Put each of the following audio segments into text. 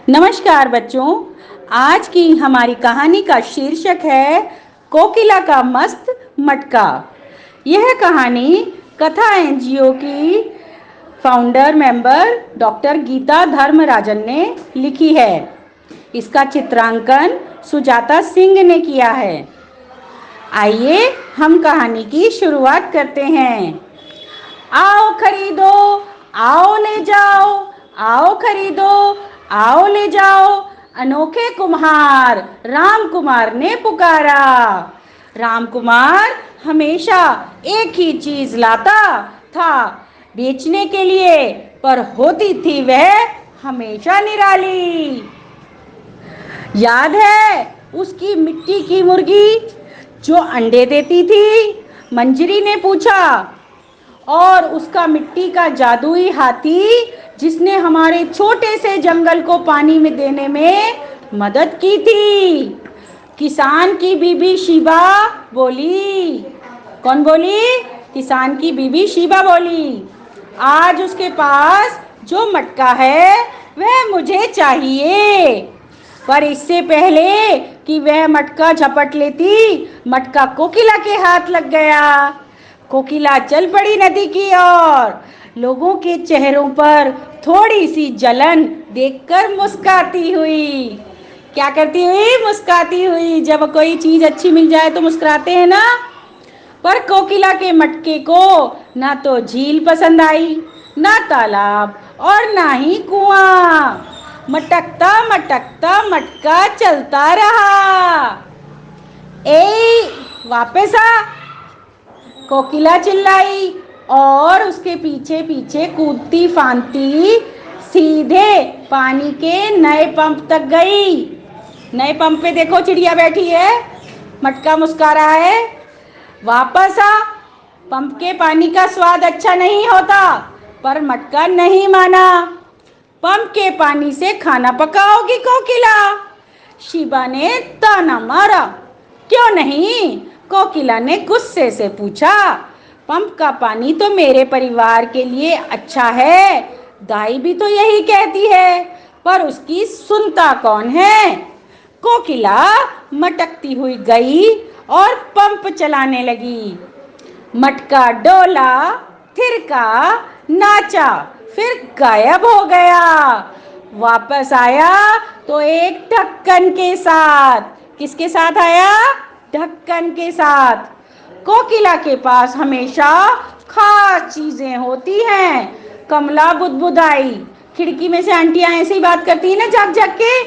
नमस्कार बच्चों। आज की हमारी कहानी का शीर्षक है कोकिला का मस्त मटका। यह कहानी कथा एनजीओ की founder member doctor Geeta Dharmarajan ने लिखी है। इसका चित्रांकन सुजाता सिंह ने किया है। आइए हम कहानी की शुरुआत करते हैं। आओ खरीदो, आओ ले जाओ, आओ खरीदो, आओ ले जाओ, अनोखे कुम्हार राम कुमार ने पुकारा। राम कुमार हमेशा एक ही चीज लाता था बेचने के लिए, पर होती थी वह हमेशा निराली। याद है उसकी मिट्टी की मुर्गी जो अंडे देती थी? मंजरी ने पूछा। और उसका मिट्टी का जादुई हाथी जिसने हमारे छोटे से जंगल को पानी में देने में मदद की थी। किसान की बीबी शीबा बोली। कौन बोली? किसान की बीबी शीबा बोली, आज उसके पास जो मटका है वह मुझे चाहिए। पर इससे पहले कि वह मटका झपट लेती, मटका कोकिला के हाथ लग गया। कोकिला चल पड़ी नदी की ओर। लोगों के चेहरों पर थोड़ी सी जलन देखकर मुस्कुराती हुई। क्या करती हुई? मुस्कुराती हुई। जब कोई चीज अच्छी मिल जाए तो मुस्कुराते हैं ना। पर कोकिला के मटके को ना तो झील पसंद आई, ना तालाब और ना ही कुआं। मटकता मटकता मटका चलता रहा। ए वापस आ, कोकिला चिल्लाई और उसके पीछे पीछे कूदती फांदती सीधे पानी के नए पंप तक गई। नए पंप पे देखो चिड़िया बैठी है, मटका मुस्कुरा रहा है। वापस आ, पंप के पानी का स्वाद अच्छा नहीं होता। पर मटका नहीं माना। पंप के पानी से खाना पकाओगी कोकिला? शीबा ने ताना मारा। क्यों नहीं? कोकिला ने गुस्से से पूछा। पंप का पानी तो मेरे परिवार के लिए अच्छा है, गाय भी तो यही कहती है, पर उसकी सुनता कौन है? कोकिला मटकती हुई गई और पंप चलाने लगी। मटका डोला, थिरका, नाचा, फिर गायब हो गया। वापस आया तो एक ढक्कन के साथ। किसके साथ आया? ढक्कन के साथ। कोकिला के पास हमेशा खास चीजें होती हैं। कमला बुदबुदाई। खिड़की में से आंटियां ऐसे ही बात करती है ना, झाँक झाँक के।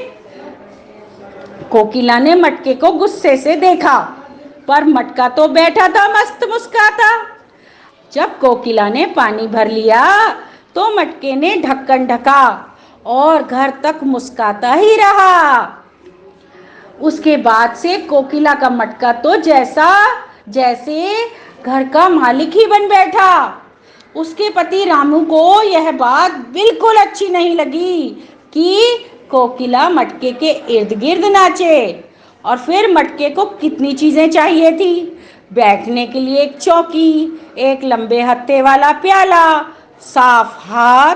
कोकिला ने मटके को गुस्से से देखा, पर मटका तो बैठा था मस्त मुस्कुराता। जब कोकिला ने पानी भर लिया तो मटके ने ढक्कन ढका और घर तक मुस्कुराता ही रहा। उसके बाद से कोकिला का मटका तो जैसे घर का मालिक ही बन बैठा। उसके पति रामू को यह बात बिल्कुल अच्छी नहीं लगी कि कोकिला मटके के इर्द गिर्द नाचे। और फिर मटके को कितनी चीजें चाहिए थी? बैठने के लिए एक चौकी, एक लंबे हत्थे वाला प्याला, साफ हाथ।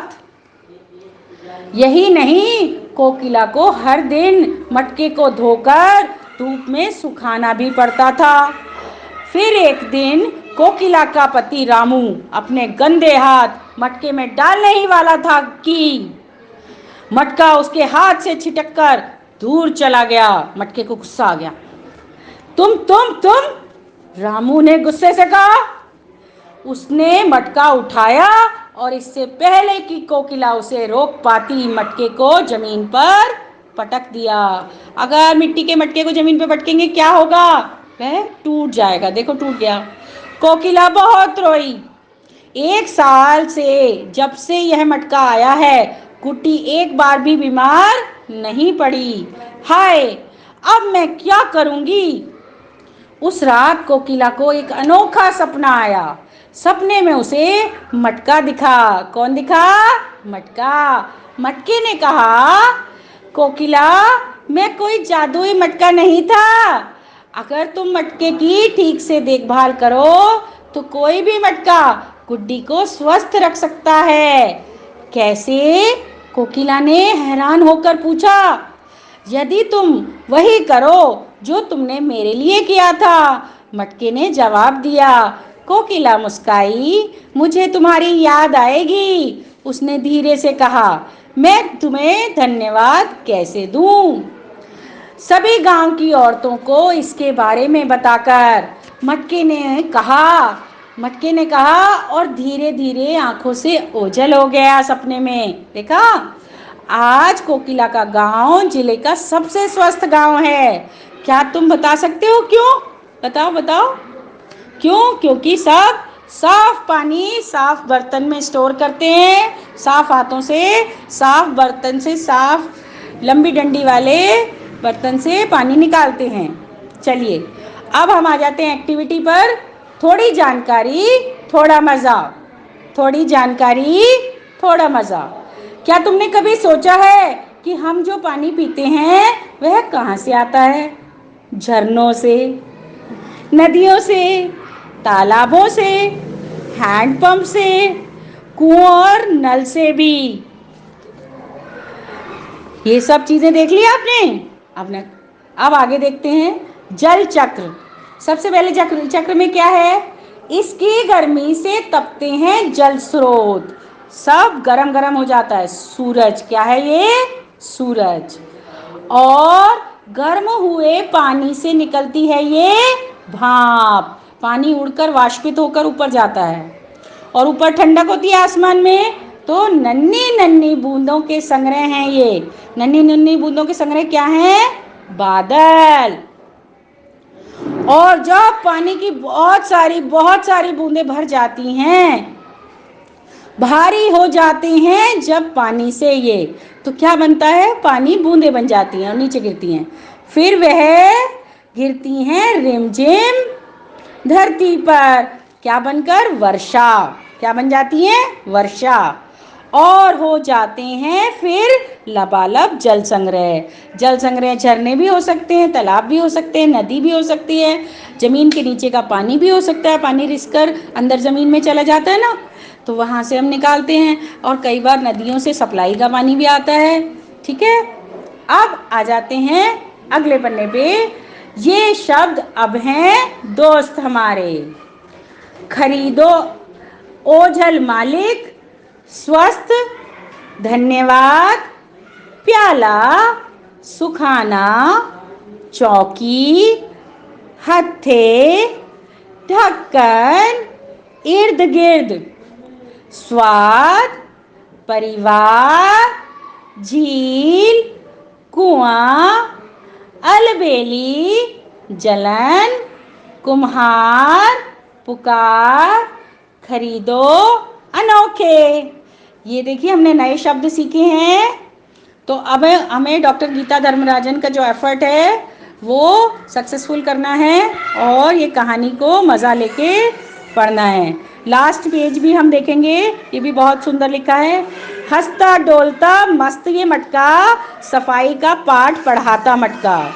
यही नहीं, कोकिला को हर दिन मटके को धोकर धूप में सुखाना भी पड़ता था। फिर एक दिन कोकिला का पति रामू अपने गंदे हाथ मटके में डालने ही वाला था कि मटका उसके हाथ से छिटककर दूर चला गया। मटके को गुस्सा आ गया। तुम रामू ने गुस्से से कहा। उसने मटका उठाया और इससे पहले कि कोकिला उसे रोक पाती, मटके को जमीन पर पटक दिया। अगर मिट्टी के मटके को जमीन पर पटकेंगे क्या होगा? वह टूट जाएगा। देखो टूट गया। कोकिला बहुत रोई। 1 साल से जब से यह मटका आया है, कुट्टी एक बार भी बीमार नहीं पड़ी। हाय, अब मैं क्या करूंगी? उस रात कोकिला को एक अनोखा सपना आया। सपने में उसे मटका दिखा। कौन दिखा? मटका। मटके ने कहा, कोकिला, मैं कोई जादुई मटका नहीं था। अगर तुम मटके की ठीक से देखभाल करो तो कोई भी मटका गुड्डी को स्वस्थ रख सकता है। कैसे? कोकिला ने हैरान होकर पूछा, यदि तुम वही करो जो तुमने मेरे लिए किया था। मटके ने जवाब दिया। कोकिला मुस्काई, मुझे तुम्हारी याद आएगी। उसने धीरे से कहा, मैं तुम्हें धन्यवाद कैसे दूं? सभी गांव की औरतों को इसके बारे में बताकर मटके ने कहा और धीरे धीरे आंखों से ओझल हो गया सपने में। देखा, आज कोकिला का गांव जिले का सबसे स्वस्थ गांव है। क्या तुम बता सकते हो क्यों? बताओ बताओ। क्यों? क्योंकि सब साफ पानी साफ बर्तन में स्टोर करते हैं, साफ हाथों से, साफ बर्तन से, साफ लंबी डंडी वाले बर्तन से पानी निकालते हैं। चलिए अब हम आ जाते हैं एक्टिविटी पर। थोड़ी जानकारी थोड़ा मज़ा, थोड़ी जानकारी थोड़ा मज़ा। क्या तुमने कभी सोचा है कि हम जो पानी पीते हैं वह कहाँ से आता है? झरनों से, नदियों से, तालाबों से, हैंडपंप से, कुओं और नल से भी। ये सब चीजें देख ली आपने। अब आगे देखते हैं जल चक्र। सबसे पहले चक्र में क्या है? इसकी गर्मी से तपते हैं जल स्रोत, सब गरम गरम हो जाता है। सूरज, क्या है ये? सूरज। और गर्म हुए पानी से निकलती है ये भाप। पानी उड़कर वाष्पित होकर ऊपर जाता है और ऊपर ठंडक होती है आसमान में, तो नन्ही नन्ही बूंदों के संग्रह हैं ये। नन्ही नन्ही बूंदों के संग्रह क्या हैं? बादल। और जब पानी की बहुत सारी बूंदें भर जाती हैं, भारी हो जाते हैं जब पानी से ये, तो क्या बनता है? पानी बूंदें बन जाती हैं और नीचे गिरती हैं। फिर वह गिरती हैं रिमझिम धरती पर, क्या बनकर? वर्षा। क्या बन जाती है? वर्षा। और हो जाते हैं फिर लबालब जल संग्रह। झरने भी हो सकते हैं, तालाब भी हो सकते हैं, नदी भी हो सकती है, जमीन के नीचे का पानी भी हो सकता है। पानी रिसकर अंदर जमीन में चला जाता है ना, तो वहाँ से हम निकालते हैं। और कई बार नदियों से सप्लाई का पानी भी आता है। ठीक है, अब आ जाते हैं अगले पन्ने पे। ये शब्द अब हैं दोस्त हमारे। खरीदो, ओझल मालिक, स्वस्थ, धन्यवाद, प्याला, सुखाना, चौकी, हत्थे, ढक्कन, इर्द गिर्द, स्वाद, परिवार, झील, कुआं, अलबेली, जलन, कुम्हार, पुकार, खरीदो, अनोखे। ये देखिए हमने नए शब्द सीखे हैं। तो अब हमें डॉक्टर गीता धर्मराजन का जो एफर्ट है वो सक्सेसफुल करना है और ये कहानी को मज़ा लेके पढ़ना है। लास्ट पेज भी हम देखेंगे, ये भी बहुत सुंदर लिखा है। हंसता डोलता मस्त ये मटका, सफाई का पाठ पढ़ाता मटका।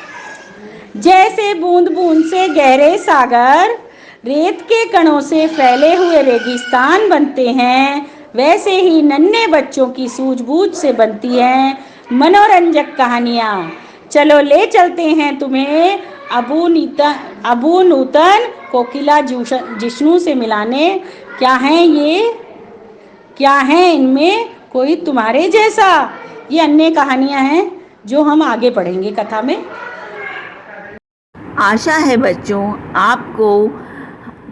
जैसे बूंद बूंद से गहरे सागर, रेत के कणों से फैले हुए रेगिस्तान बनते हैं, वैसे ही नन्हे बच्चों की सूझबूझ से बनती हैं मनोरंजक कहानियाँ। चलो ले चलते हैं तुम्हें अबू नूतन कोकिला जिष्णु से मिलाने। क्या हैं ये? क्या है इनमें कोई तुम्हारे जैसा? ये अन्य कहानियाँ हैं जो हम आगे पढ़ेंगे कथा में। आशा है बच्चों आपको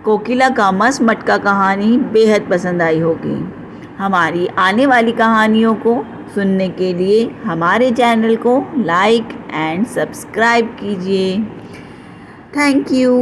कोकिला का मस्त मटका कहानी बेहद पसंद आई होगी। हमारी आने वाली कहानियों को सुनने के लिए हमारे चैनल को लाइक एंड सब्सक्राइब कीजिए। Thank you.